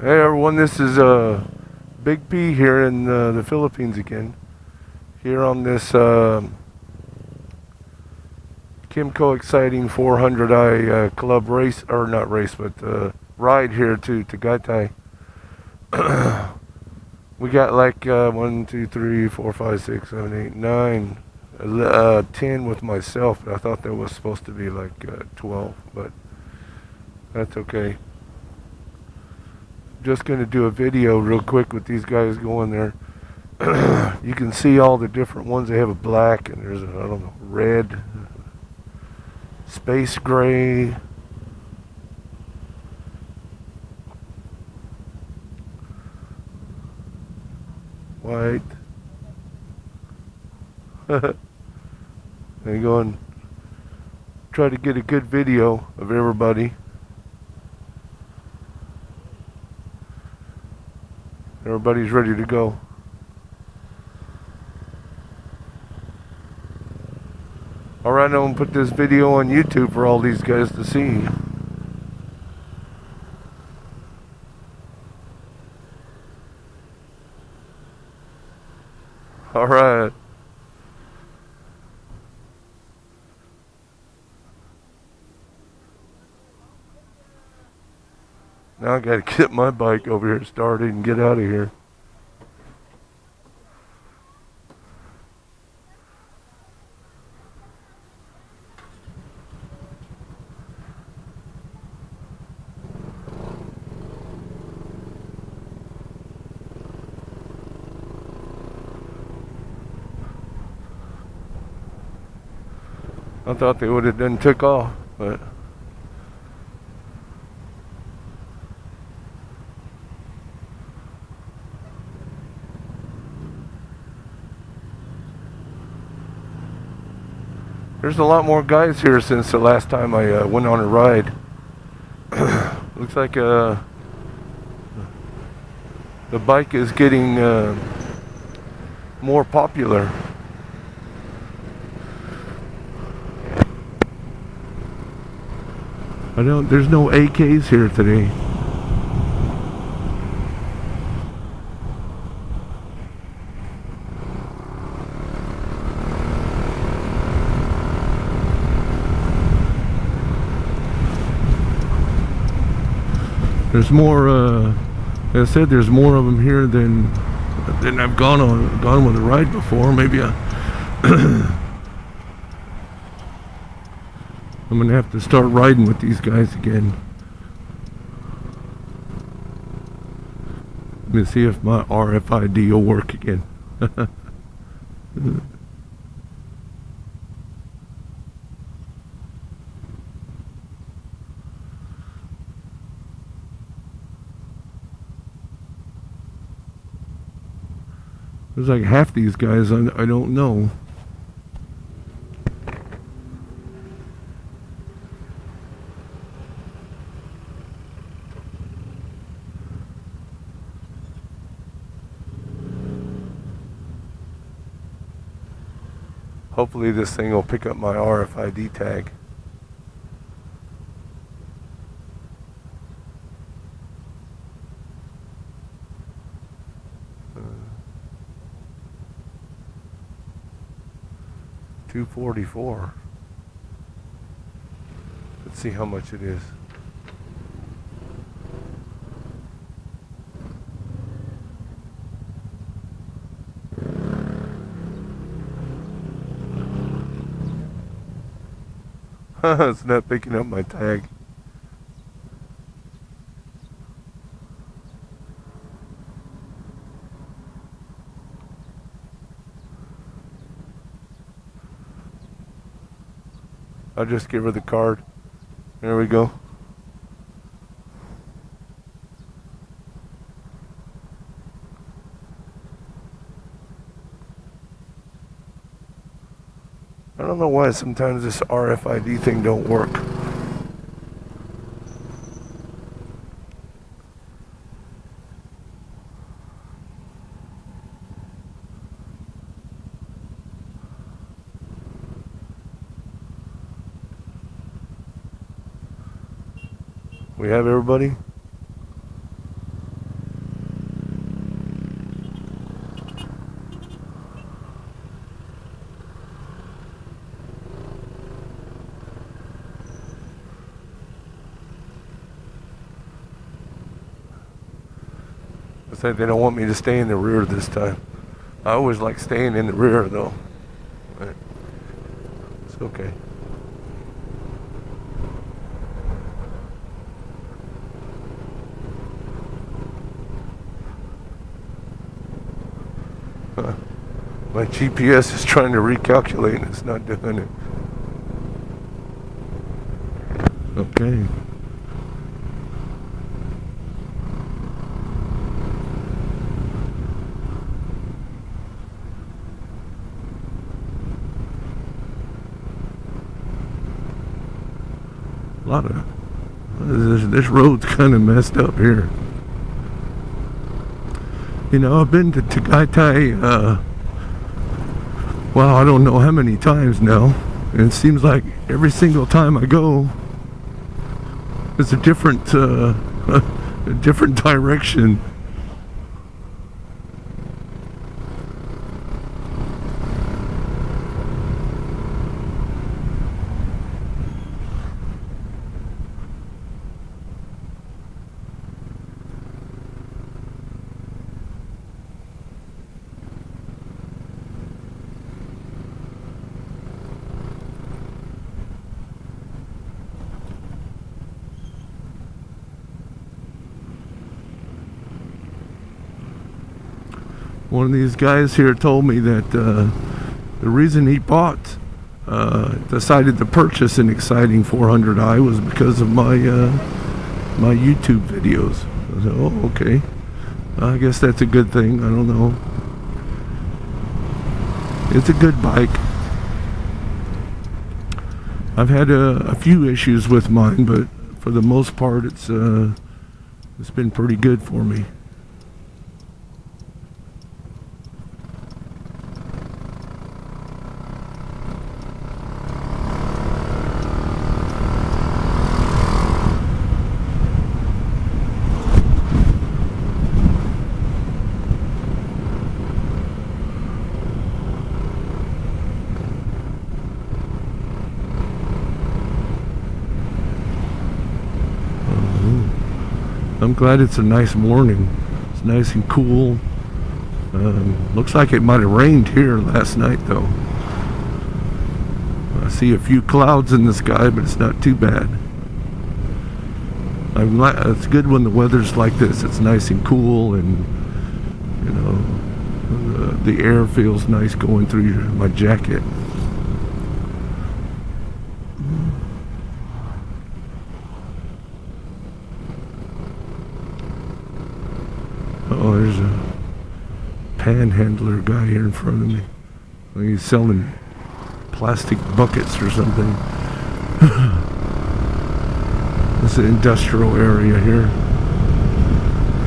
Hey everyone, this is Big P here in the Philippines again. Here on this Kymco Xciting 400i club race, or not race, but ride here to Tagaytay. We got like 1, 2, 3, 4, 5, 6, 7, 8, 9, 10 with myself. I thought that was supposed to be like 12, but that's okay. Just going to do a video real quick with these guys going there. You can see all the different ones. They have a black and there's a, I don't know, red, space gray, white. They go and try to get a good video of everybody. Everybody's ready to go. Alright, I'm going to put this video on YouTube for all these guys to see. Alright. Now I gotta get my bike over here started and get out of here. I thought they would have done took off, but there's a lot more guys here since the last time I went on a ride. Looks like the bike is getting more popular. There's no AKs here today. There's more, as I said, there's more of them here than I've gone with a ride before. Maybe I'm gonna have to start riding with these guys again. Let me see if my RFID will work again. There's like half these guys I don't know. Hopefully this thing will pick up my RFID tag. $244. Let's see how much it is. It's not picking up my tag. I'll just give her the card. There we go. I don't know why sometimes this RFID thing don't work. We have everybody? I think they don't want me to stay in the rear this time. I always like staying in the rear though. But it's okay. My GPS is trying to recalculate and it's not doing it. Okay. A lot of this road's kind of messed up here. You know, I've been to Tagaytay, well, I don't know how many times now, and it seems like every single time I go, it's a different, a different direction. One of these guys here told me that the reason he decided to purchase an Xciting 400i was because of my my YouTube videos. I said, oh, okay. I guess that's a good thing. I don't know. It's a good bike. I've had a few issues with mine, but for the most part, it's been pretty good for me. I'm glad it's a nice morning. It's nice and cool. Looks like it might have rained here last night though. I see a few clouds in the sky, but it's not too bad. It's good when the weather's like this. It's nice and cool, and you know, the air feels nice going through my jacket. Oh, there's a panhandler guy here in front of me. He's selling plastic buckets or something. It's an industrial area here.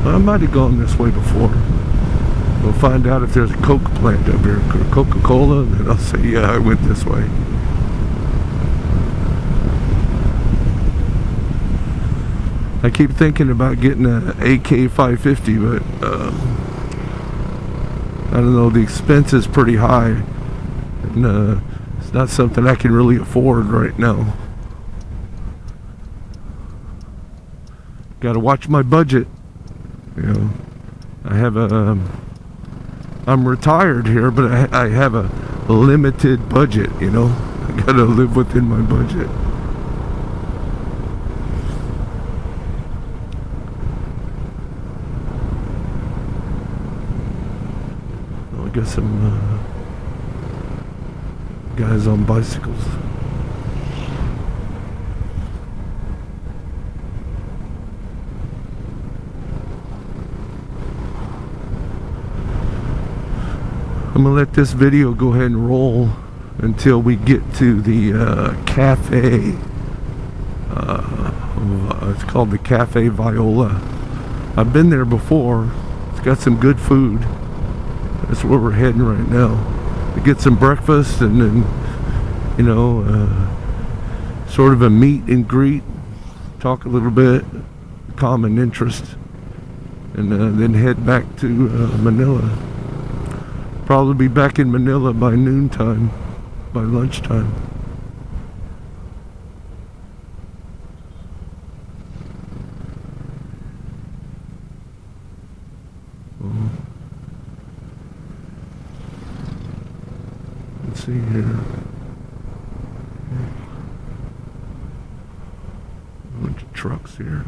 I might have gone this way before. We'll find out if there's a Coke plant up here, Coca-Cola, and then I'll say, yeah, I went this way. I keep thinking about getting an AK 550, but I don't know, the expense is pretty high, and it's not something I can really afford right now. Got to watch my budget. You know, I have I'm retired here, but I have a limited budget. You know, I got to live within my budget. Got some guys on bicycles. I'm gonna let this video go ahead and roll until we get to the cafe. It's called the Cafe Viola. I've been there before. It's got some good food. That's where we're heading right now. To get some breakfast and then, you know, sort of a meet and greet, talk a little bit, common interest, and then head back to Manila. Probably be back in Manila by noontime, by lunchtime. see here. A bunch of trucks here.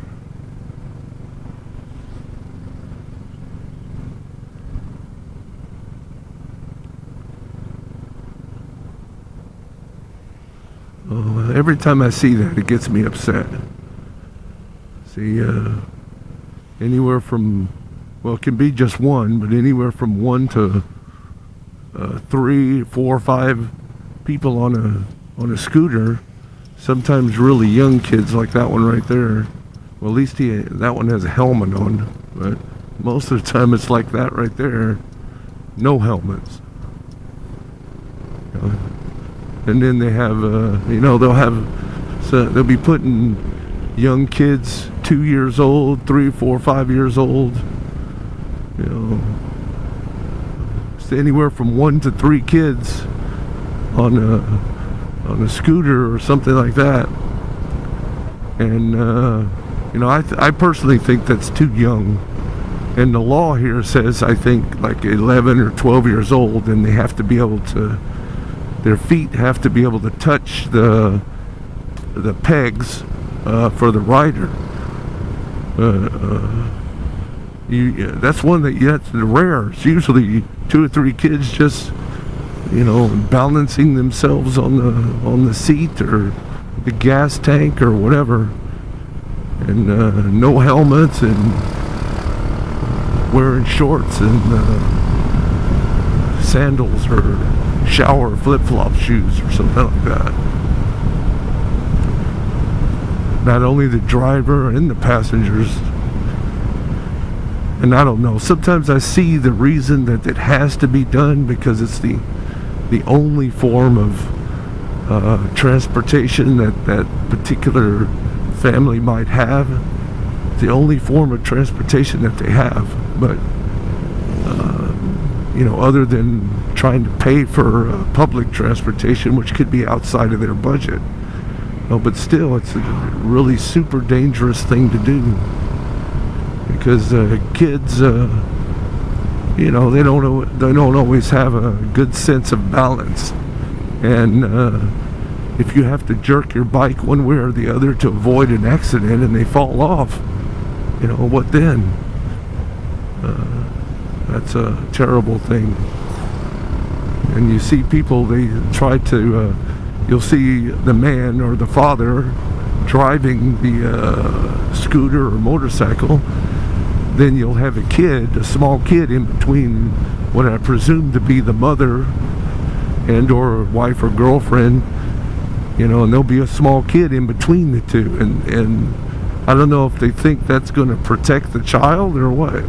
Oh, every time I see that, it gets me upset. See, anywhere from, well, it can be just one, but anywhere from 1 to 3, 4, 5 people on a scooter. Sometimes really young kids like that one right there. Well, at least that one has a helmet on, but most of the time it's like that right there. No helmets. And then they have, they'll be putting young kids, 2 years old, 3, 4, 5 years old, it's anywhere from 1 to 3 kids on a scooter or something like that. And, I personally think that's too young. And the law here says, I think, like 11 or 12 years old, and they have to be able to, their feet have to be able to touch the pegs for the rider. That's one that's rare. It's usually 2 or 3 kids just, balancing themselves on the seat or the gas tank or whatever, and no helmets and wearing shorts and sandals or shower flip-flop shoes or something like that. Not only the driver and the passengers. And I don't know, sometimes I see the reason that it has to be done because it's the only form of transportation that particular family might have. It's the only form of transportation that they have. But other than trying to pay for public transportation, which could be outside of their budget. But still, it's a really super dangerous thing to do, because kids, they don't always have a good sense of balance, and if you have to jerk your bike one way or the other to avoid an accident and they fall off, what then? That's a terrible thing. And you see people, they try to, you'll see the man or the father driving the scooter or motorcycle. Then you'll have a small kid in between what I presume to be the mother and or wife or girlfriend, and there'll be a small kid in between the two. And I don't know if they think that's going to protect the child or what.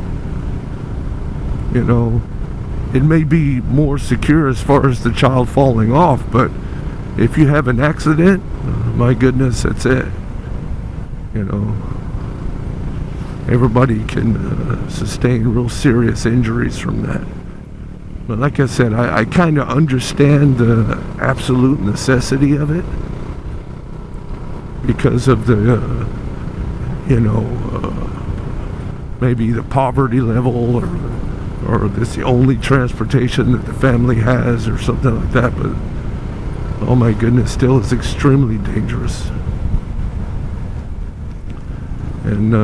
It may be more secure as far as the child falling off, but if you have an accident, my goodness, that's it. Everybody can sustain real serious injuries from that. But like I said, I kind of understand the absolute necessity of it because of the, maybe the poverty level or this the only transportation that the family has or something like that. But oh my goodness, still it's extremely dangerous. And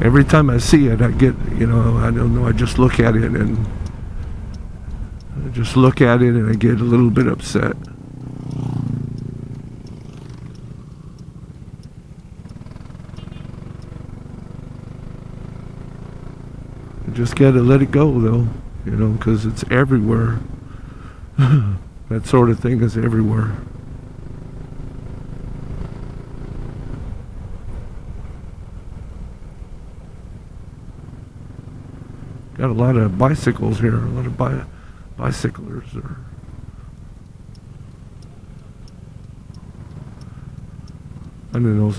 every time I see it, I get, I don't know, I just look at it and I get a little bit upset. I just gotta let it go though, because it's everywhere. That sort of thing is everywhere. Got a lot of bicycles here, a lot of bicyclers. I don't know,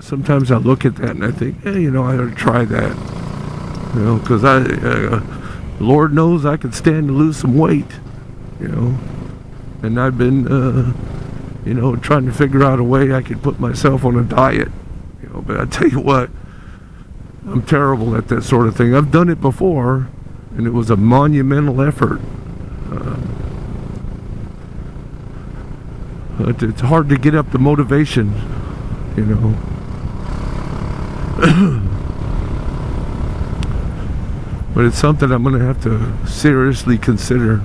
sometimes I look at that and I think, hey, I ought to try that. Because Lord knows I could stand to lose some weight, and I've been, trying to figure out a way I could put myself on a diet, but I tell you what, I'm terrible at that sort of thing. I've done it before, and it was a monumental effort. It's hard to get up the motivation, you know. But it's something I'm going to have to seriously consider.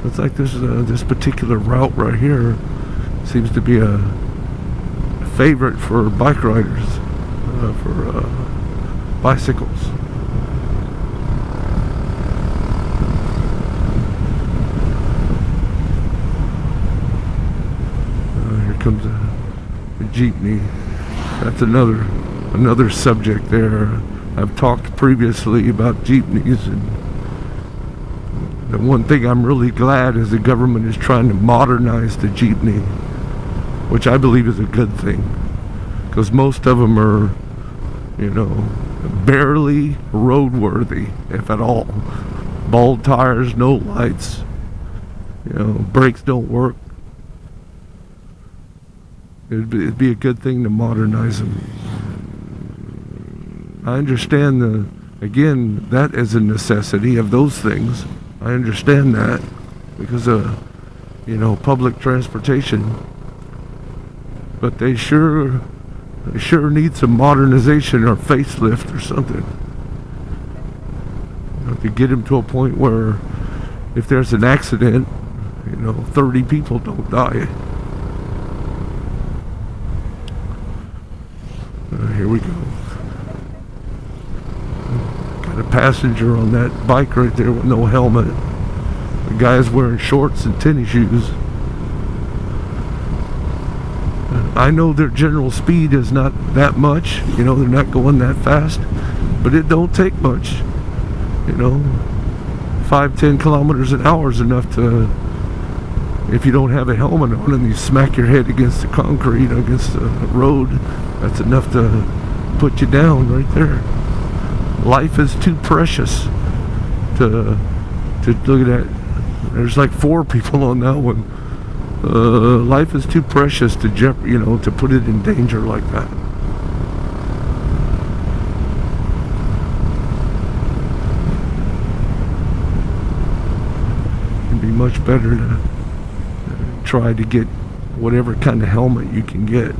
It's like this particular route right here seems to be a favorite for bike riders, for bicycles. Here comes a jeepney. That's another subject there. I've talked previously about jeepneys, and the one thing I'm really glad is the government is trying to modernize the jeepney, which I believe is a good thing, because most of them are, you know, barely roadworthy, if at all. Bald tires, no lights, you know, brakes don't work. It'd be a good thing to modernize them. I understand again, that is a necessity of those things. I understand that because of, you know, public transportation. But they sure need some modernization or facelift or something. You know, to get them to a point where if there's an accident, you know, 30 people don't die. Here we go. Got a passenger on that bike right there with no helmet. The guy's wearing shorts and tennis shoes. I know their general speed is not that much. You know, they're not going that fast. But it don't take much. You know, 5-10 kilometers an hour is enough to, if you don't have a helmet on and you smack your head against the concrete, against the road, that's enough to put you down right there. Life is too precious to look at that. There's like 4 people on that one. Life is too precious to you know, to put it in danger like that. It'd be much better to try to get whatever kind of helmet you can get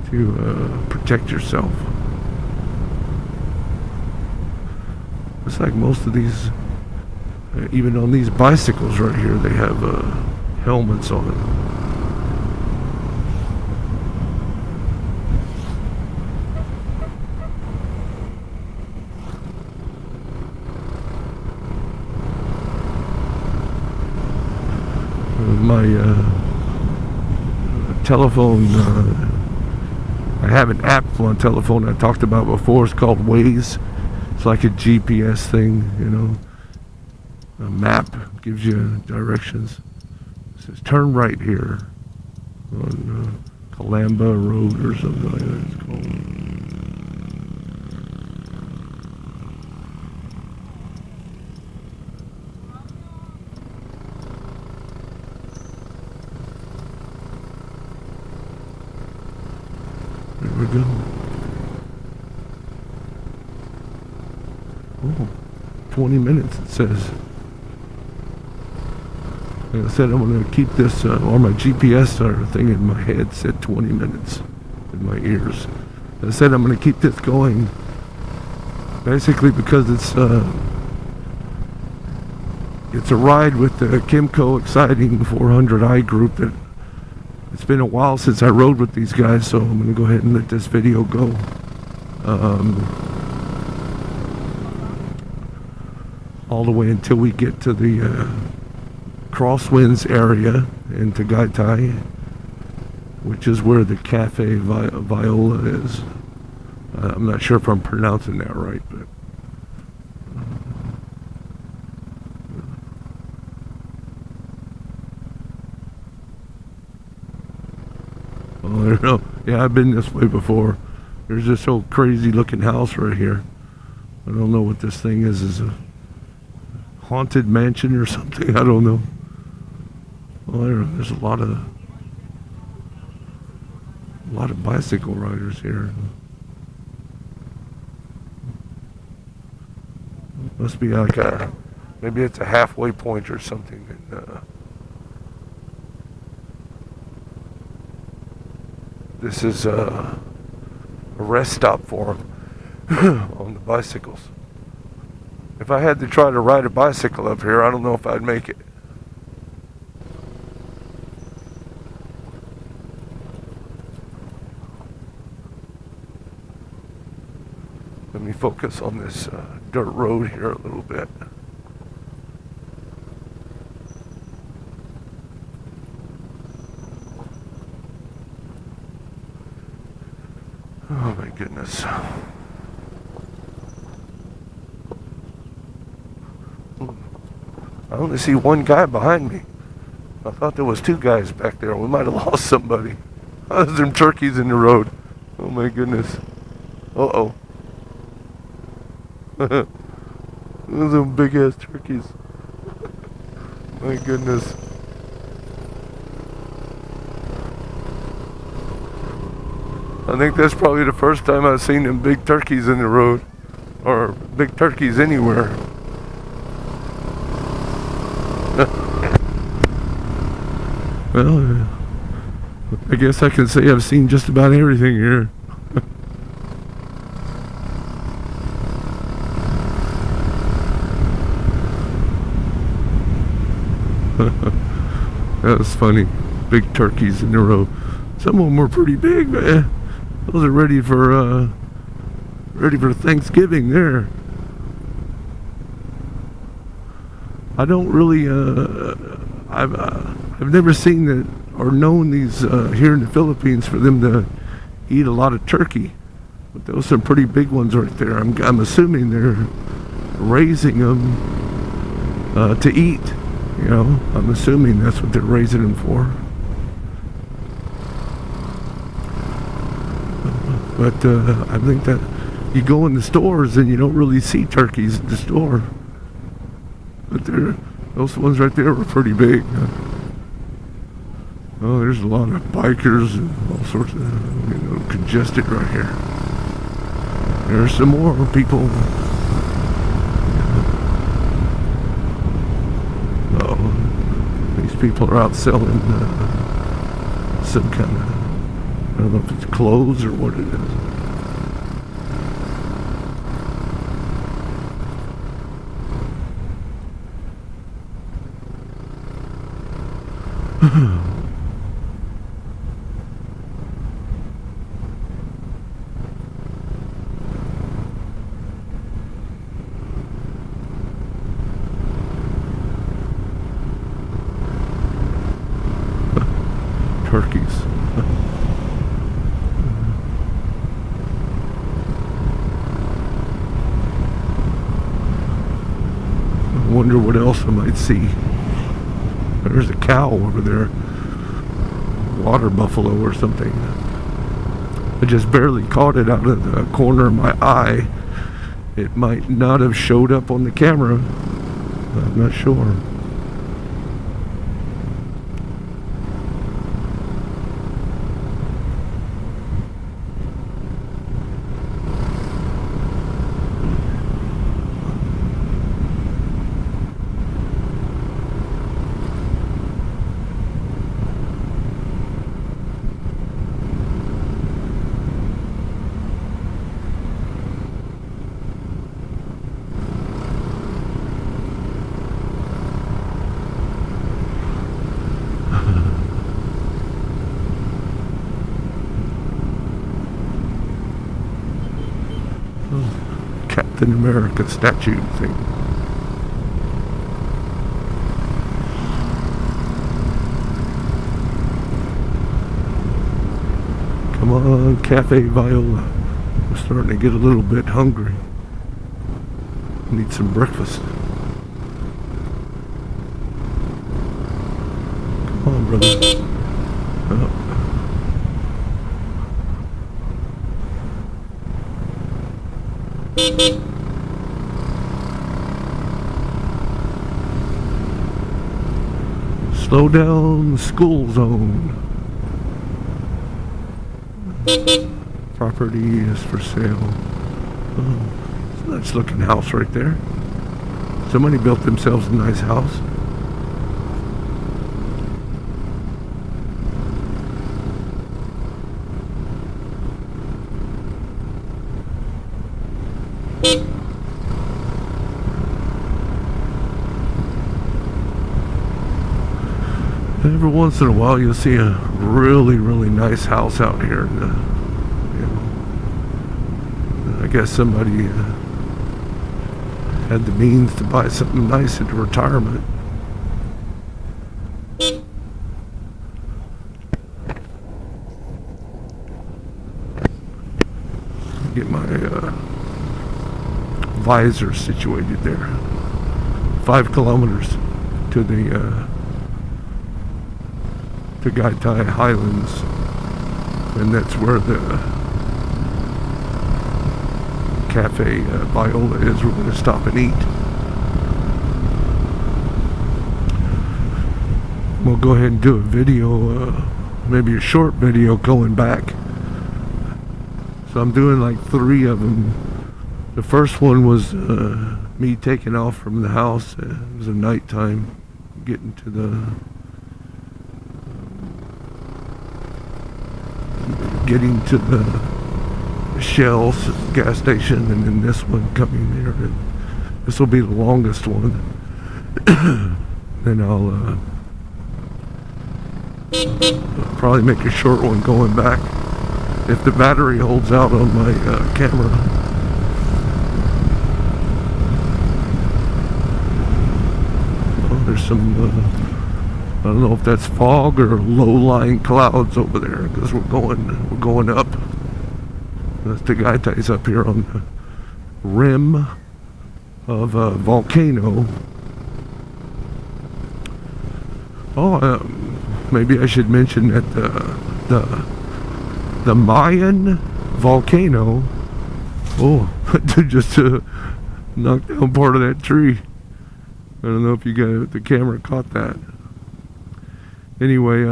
to protect yourself. It's like most of these, even on these bicycles right here, they have helmets on it. My telephone, I have an app on my telephone I talked about before. It's called Waze. It's like a GPS thing, you know. A map gives you directions. It says turn right here on Calamba Road or something like that it's called. There we go. Oh, 20 minutes it says. Like I said, I'm going to keep this, or my GPS thing in my head said 20 minutes in my ears. I said I'm going to keep this going basically because it's a ride with the Kymco Xciting 400i group that it's been a while since I rode with these guys, so I'm going to go ahead and let this video go. All the way until we get to the Crosswinds area in Tagaytay, which is where the Cafe Viola is. I'm not sure if I'm pronouncing that right, but oh, there, no, yeah, I've been this way before. There's this old crazy looking house right here. I don't know what this thing is. Is a haunted mansion or something? I don't know. Well, there's a lot of bicycle riders here. Must be like a Maybe it's a halfway point or something. And, this is a rest stop for them on the bicycles. If I had to try to ride a bicycle up here, I don't know if I'd make it. Let me focus on this dirt road here a little bit. Oh my goodness. I only see one guy behind me. I thought there was two guys back there. We might have lost somebody. There's some turkeys in the road. Oh my goodness. Uh-oh. Those are big ass turkeys. My goodness. I think that's probably the first time I've seen them big turkeys in the road. Or big turkeys anywhere. Well, I guess I can say I've seen just about everything here. That was funny. Big turkeys in a row. Some of them were pretty big, but those are ready for Thanksgiving there. I don't really I've never seen that or known these here in the Philippines for them to eat a lot of turkey. But those are some pretty big ones right there. I'm assuming they're raising them to eat. You know, I'm assuming that's what they're raising them for. But I think that you go in the stores and you don't really see turkeys in the store. But those ones right there were pretty big. Oh, there's a lot of bikers and all sorts of, congested right here. There's some more people. These people are out selling some kind of, I don't know if it's clothes or what it is. Turkeys. I wonder what else I might see. There's a cow over there. Water buffalo or something. I just barely caught it out of the corner of my eye. It might not have showed up on the camera. I'm not sure. Captain America statue thing. Come on, Cafe Viola. I'm starting to get a little bit hungry. Need some breakfast. Come on, brother. Oh. Slow down, school zone. Property is for sale. Oh, it's a nice looking house right there. Somebody built themselves a nice house. Every once in a while you'll see a really, really nice house out here. And, I guess somebody had the means to buy something nice into retirement. Get my visor situated there. 5 kilometers to the to Gaitai Highlands, and that's where the Cafe Viola is. We're going to stop and eat. We'll go ahead and do a video, maybe a short video going back. So I'm doing like 3 of them. The first one was me taking off from the house. It was a nighttime, getting to the Shell's gas station, and then this one coming there. And this will be the longest one. Then I'll probably make a short one going back if the battery holds out on my camera. Oh, there's some I don't know if that's fog or low-lying clouds over there, because we're going up. That's the Gaitai's up here on the rim of a volcano. Oh, maybe I should mention that the Mayan volcano. Oh, just knocked down part of that tree. I don't know if the camera caught that. Anyway,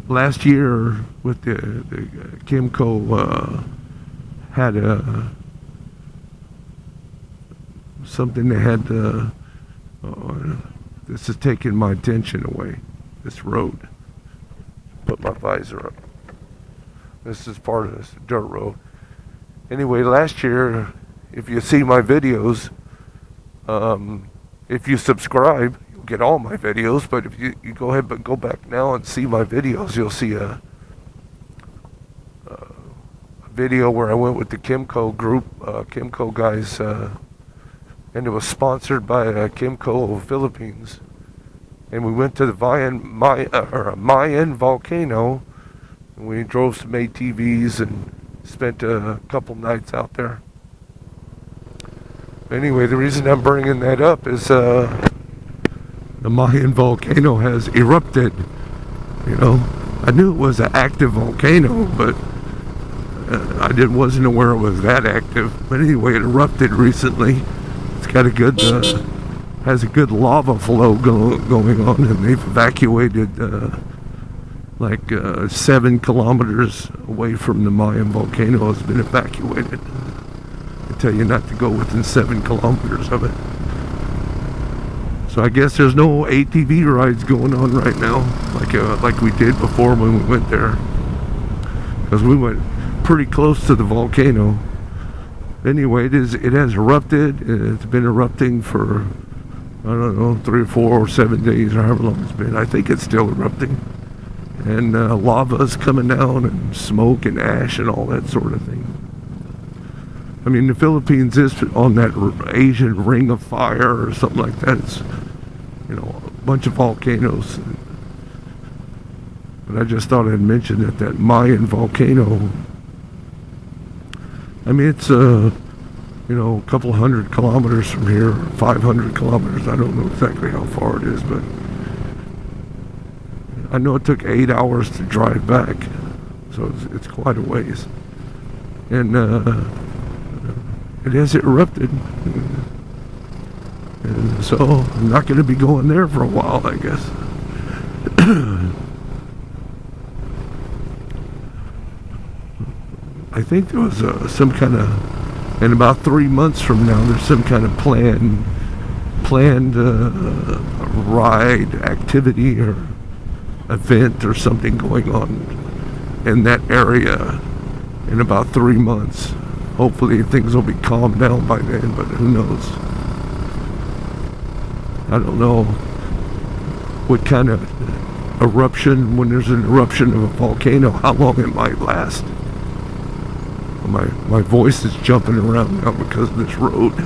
last year with the Kymco had something that had this is taking my attention away, this road. Put my visor up. This is part of this dirt road. Anyway, last year, if you see my videos, if you subscribe, get all my videos, but if you go ahead but go back now and see my videos, you'll see a video where I went with the Kymco group, Kymco guys, and it was sponsored by Kymco Philippines, and we went to the Mayan volcano, and we drove some ATVs and spent a couple nights out there. Anyway, the reason I'm bringing that up is the Mayan volcano has erupted. You know, I knew it was an active volcano, but I wasn't aware it was that active. But anyway, it erupted recently. It's got a good, has a good lava flow going on, and they've evacuated like 7 kilometers away from the Mayan volcano has been evacuated. I tell you not to go within 7 kilometers of it. So I guess there's no ATV rides going on right now, like we did before when we went there, because we went pretty close to the volcano. Anyway, it has erupted. It's been erupting for, I don't know, 3 or 4 or 7 days, or however long it's been. I think it's still erupting, and lava's coming down, and smoke and ash and all that sort of thing. I mean, the Philippines is on that Asian ring of fire or something like that. It's, you know, a bunch of volcanoes. But I just thought I'd mention that Mayan volcano, I mean, it's you know, a couple 100 kilometers from here, 500 kilometers. I don't know exactly how far it is, but I know it took 8 hours to drive back, so it's quite a ways. And it has erupted, and so I'm not going to be going there for a while, I guess. I think there was some kind of And about 3 months from now, there's some kind of planned ride, activity, or event or something going on in that area in about 3 months. Hopefully things will be calmed down by then, but who knows? I don't know what kind of eruption, when there's an eruption of a volcano, how long it might last. My voice is jumping around now because of this road.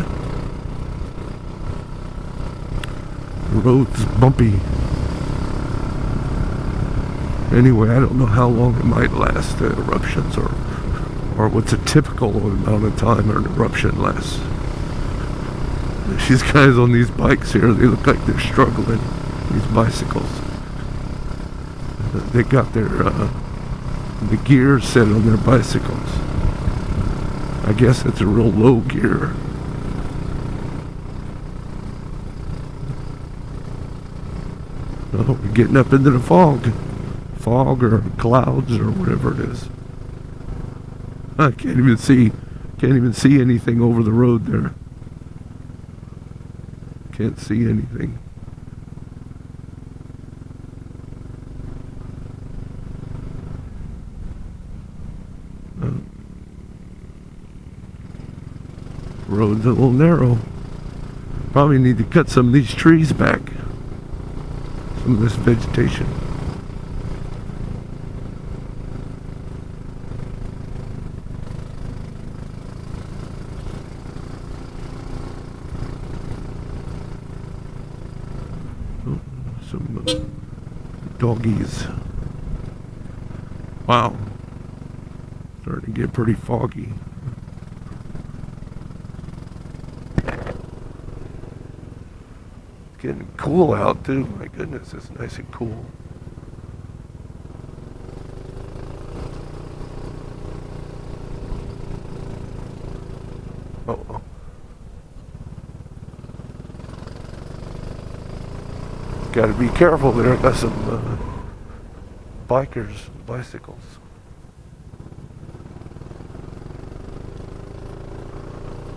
The road's bumpy. Anyway, I don't know how long it might last, the eruptions, or what's a typical amount of time an eruption lasts. These guys on these bikes here, they look like they're struggling. These bicycles. They got their the gears set on their bicycles. I guess it's a real low gear. Oh, we're getting up into the fog or clouds or whatever it is. I can't even see anything over the road there. Can't see anything. Road's a little narrow. Probably need to cut some of these trees back. Some of this vegetation. Oh, some doggies. Wow. Starting to get pretty foggy. Getting cool out too. My goodness, it's nice and cool. Uh-oh. Gotta be careful there. Got some bikers, bicycles.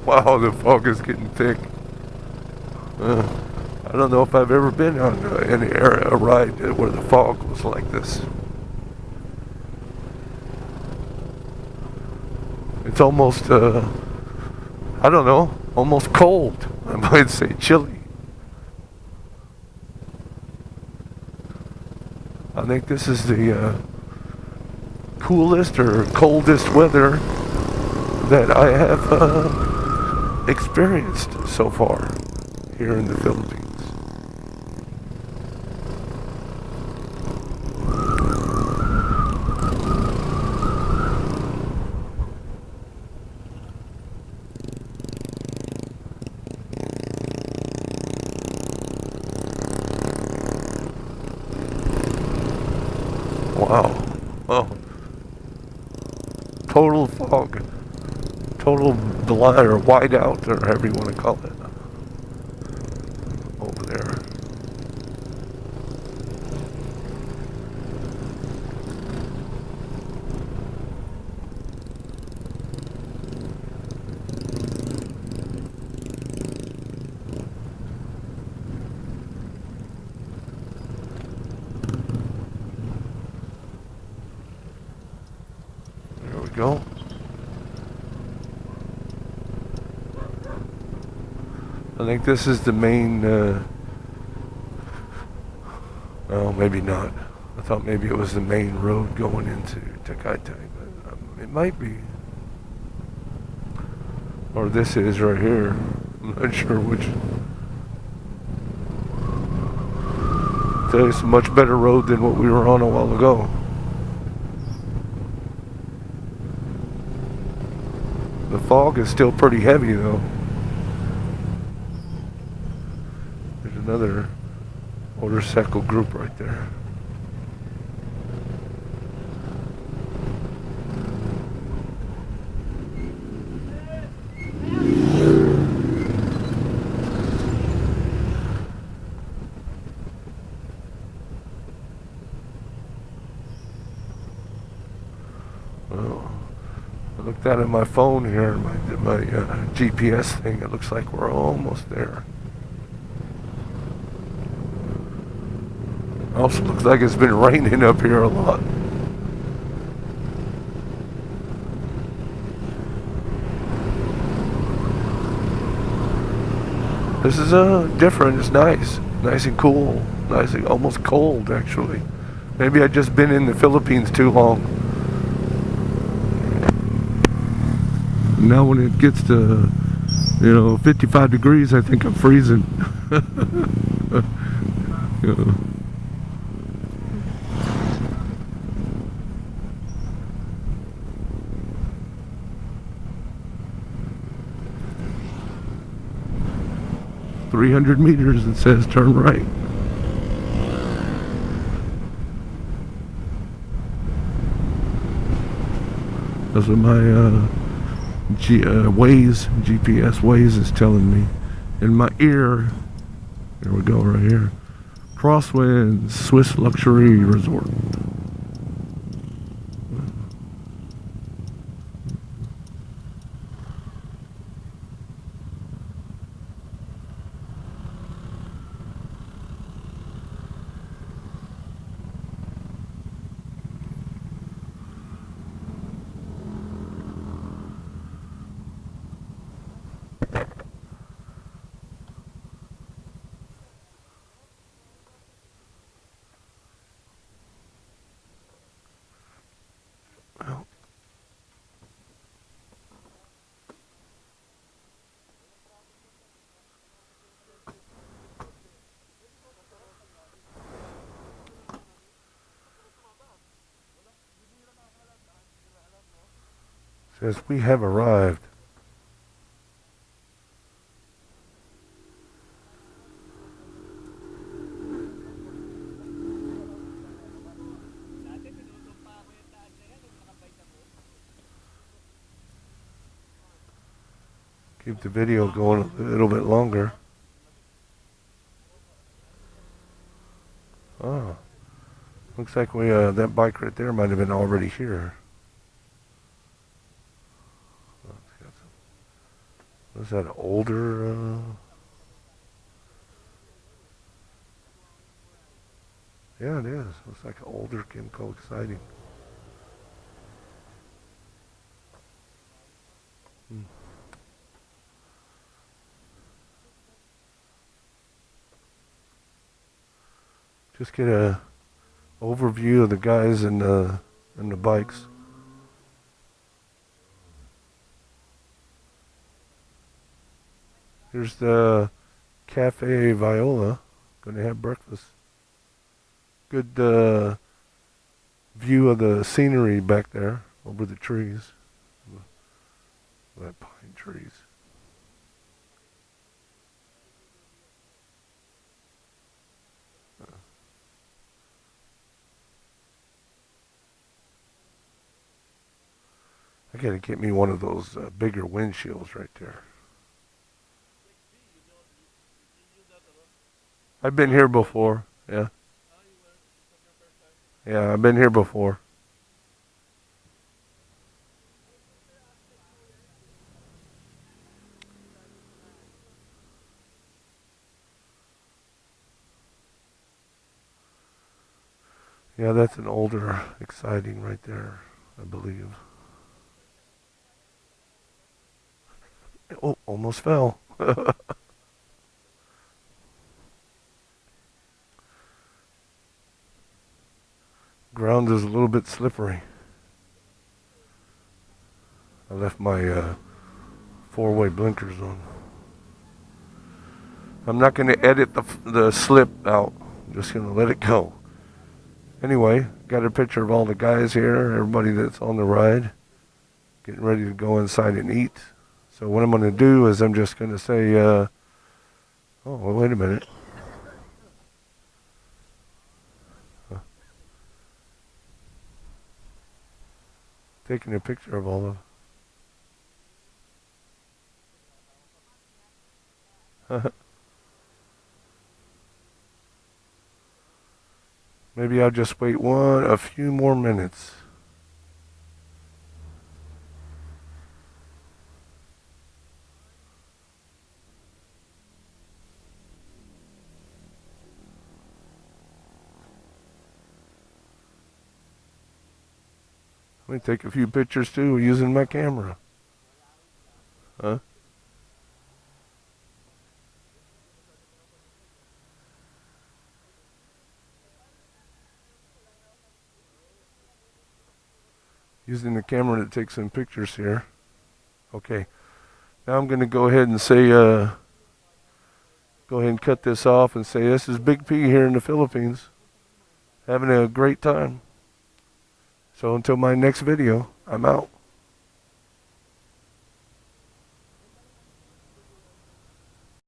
Wow, the fog is getting thick. I don't know if I've ever been on a ride where the fog was like this. It's almost, I don't know, almost cold. I might say chilly. I think this is the coolest or coldest weather that I have experienced so far here in the Philippines. Wow. Oh. Total fog. Total blind or whiteout, or however you want to call it. Over there. There we go. I think this is the main, well, maybe not. I thought maybe it was the main road going into Xciting, but it might be. Or this is right here. I'm not sure which. It's a much better road than what we were on a while ago. The fog is still pretty heavy though. There's another motorcycle group right there. Well, I looked down at my phone here, my GPS thing. It looks like we're almost there. Also looks like it's been raining up here a lot. This is different. It's nice and cool, nice and almost cold actually. Maybe I've just been in the Philippines too long. Now when it gets to 55 degrees, I think I'm freezing. You know. 300 meters, it says turn right. That's what my GPS Waze is telling me. In my ear, here we go right here. Crosswinds Swiss Luxury Resort. Says we have arrived. Keep the video going a little bit longer. Oh, looks like we that bike right there might have been already here. Was that an older? Yeah, it is. Looks like an older Kymco Xciting. Just get a overview of the guys and the bikes. Here's the Cafe Viola. Gonna have breakfast. Good view of the scenery back there over the trees. That pine trees. I gotta get me one of those bigger windshields right there. I've been here before. Yeah. Yeah, I've been here before. Yeah, that's an older Xciting right there, I believe. Oh, almost fell. Ground is a little bit slippery. I left my four-way blinkers on. I'm not going to edit the slip out. I'm just going to let it go. Anyway, got a picture of all the guys here, everybody that's on the ride, getting ready to go inside and eat. So what I'm going to do is I'm just going to say, oh, well, wait a minute. Taking a picture of all of Maybe I'll just wait a few more minutes. Let me take a few pictures too using my camera. Huh? Using the camera to take some pictures here. Okay. Now I'm going to go ahead and say, go ahead and cut this off and say this is Big P here in the Philippines. Having a great time. So until my next video, I'm out.